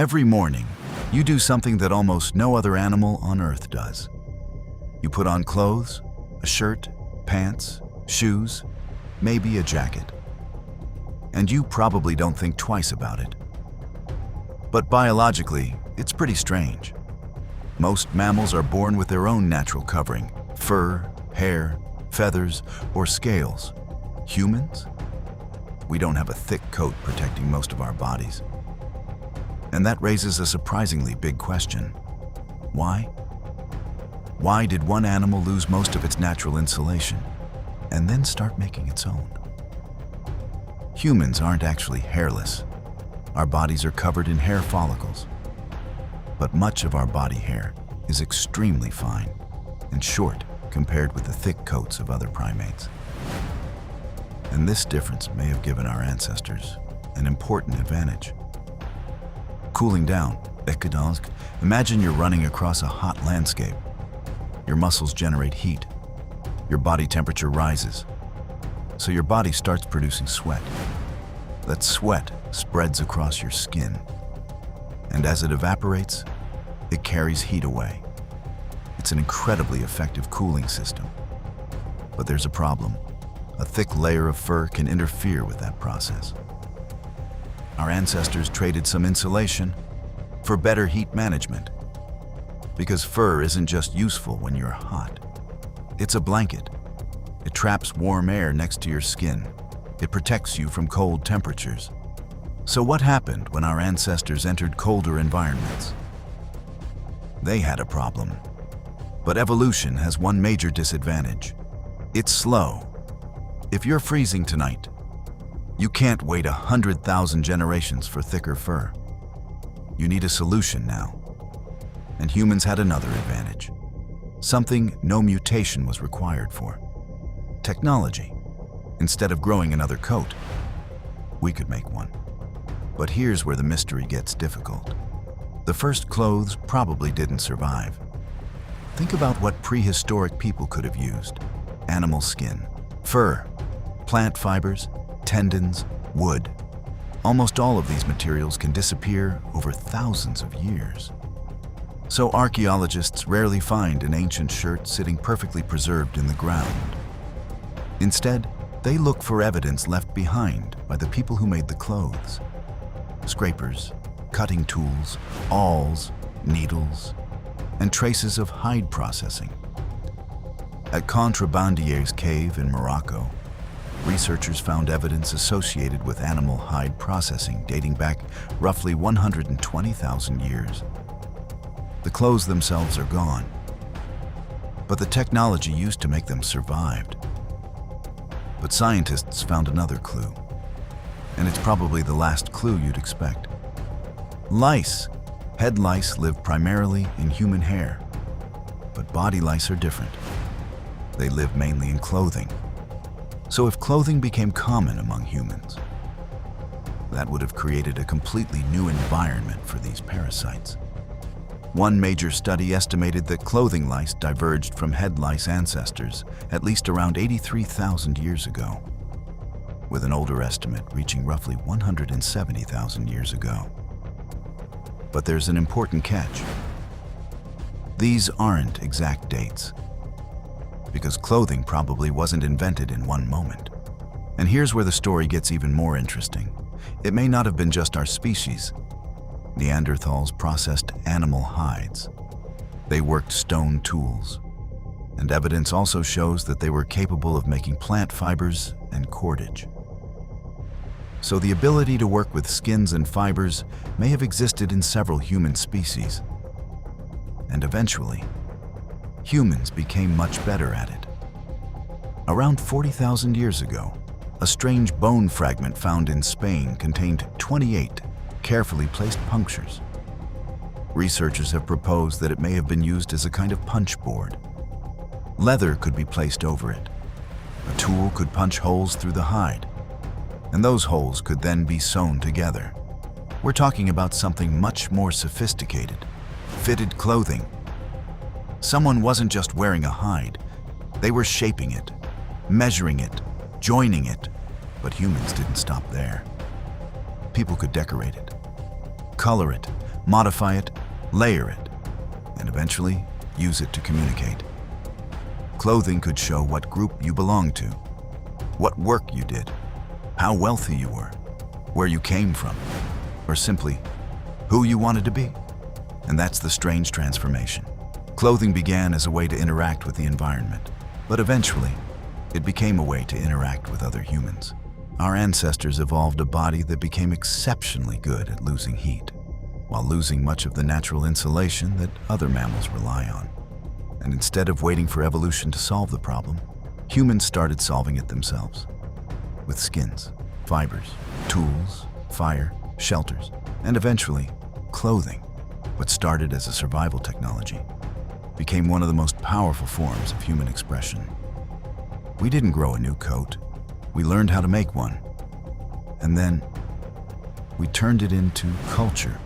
Every morning, you do something that almost no other animal on Earth does. You put on clothes, a shirt, pants, shoes, maybe a jacket. And you probably don't think twice about it. But biologically, it's pretty strange. Most mammals are born with their own natural covering: fur, hair, feathers, or scales. Humans? We don't have a thick coat protecting most of our bodies. And that raises a surprisingly big question. Why? Why did one animal lose most of its natural insulation and then start making its own? Humans aren't actually hairless. Our bodies are covered in hair follicles. But much of our body hair is extremely fine and short compared with the thick coats of other primates. And this difference may have given our ancestors an important advantage. Cooling down, imagine you're running across a hot landscape. Your muscles generate heat. Your body temperature rises. So your body starts producing sweat. That sweat spreads across your skin. And as it evaporates, it carries heat away. It's an incredibly effective cooling system. But there's a problem. A thick layer of fur can interfere with that process. Our ancestors traded some insulation for better heat management. Because fur isn't just useful when you're hot. It's a blanket. It traps warm air next to your skin. It protects you from cold temperatures. So what happened when our ancestors entered colder environments? They had a problem. But evolution has one major disadvantage. It's slow. If you're freezing tonight, you can't wait 100,000 generations for thicker fur. You need a solution now. And humans had another advantage. Something no mutation was required for. Technology. Instead of growing another coat, we could make one. But here's where the mystery gets difficult. The first clothes probably didn't survive. Think about what prehistoric people could have used. Animal skin, fur, plant fibers, tendons, wood. Almost all of these materials can disappear over thousands of years. So archaeologists rarely find an ancient shirt sitting perfectly preserved in the ground. Instead, they look for evidence left behind by the people who made the clothes. Scrapers, cutting tools, awls, needles, and traces of hide processing. At Contrebandier's cave in Morocco, researchers found evidence associated with animal hide processing dating back roughly 120,000 years. The clothes themselves are gone, but the technology used to make them survived. But scientists found another clue, and it's probably the last clue you'd expect. Lice. Head lice live primarily in human hair, but body lice are different. They live mainly in clothing. So if clothing became common among humans, that would have created a completely new environment for these parasites. One major study estimated that clothing lice diverged from head lice ancestors at least around 83,000 years ago, with an older estimate reaching roughly 170,000 years ago. But there's an important catch. These aren't exact dates, because clothing probably wasn't invented in one moment. And here's where the story gets even more interesting. It may not have been just our species. Neanderthals processed animal hides. They worked stone tools. And evidence also shows that they were capable of making plant fibers and cordage. So the ability to work with skins and fibers may have existed in several human species. And eventually, humans became much better at it. Around 40,000 years ago, a strange bone fragment found in Spain contained 28 carefully placed punctures. Researchers have proposed that it may have been used as a kind of punch board. Leather could be placed over it. A tool could punch holes through the hide, and those holes could then be sewn together. We're talking about something much more sophisticated: fitted clothing. Someone wasn't just wearing a hide, they were shaping it, measuring it, joining it. But humans didn't stop there. People could decorate it, color it, modify it, layer it, and eventually use it to communicate. Clothing could show what group you belonged to, what work you did, how wealthy you were, where you came from, or simply who you wanted to be. And that's the strange transformation. Clothing began as a way to interact with the environment, but eventually it became a way to interact with other humans. Our ancestors evolved a body that became exceptionally good at losing heat, while losing much of the natural insulation that other mammals rely on. And instead of waiting for evolution to solve the problem, humans started solving it themselves. With skins, fibers, tools, fire, shelters, and eventually, clothing. What started as a survival technology became one of the most powerful forms of human expression. We didn't grow a new coat. We learned how to make one. And then we turned it into culture.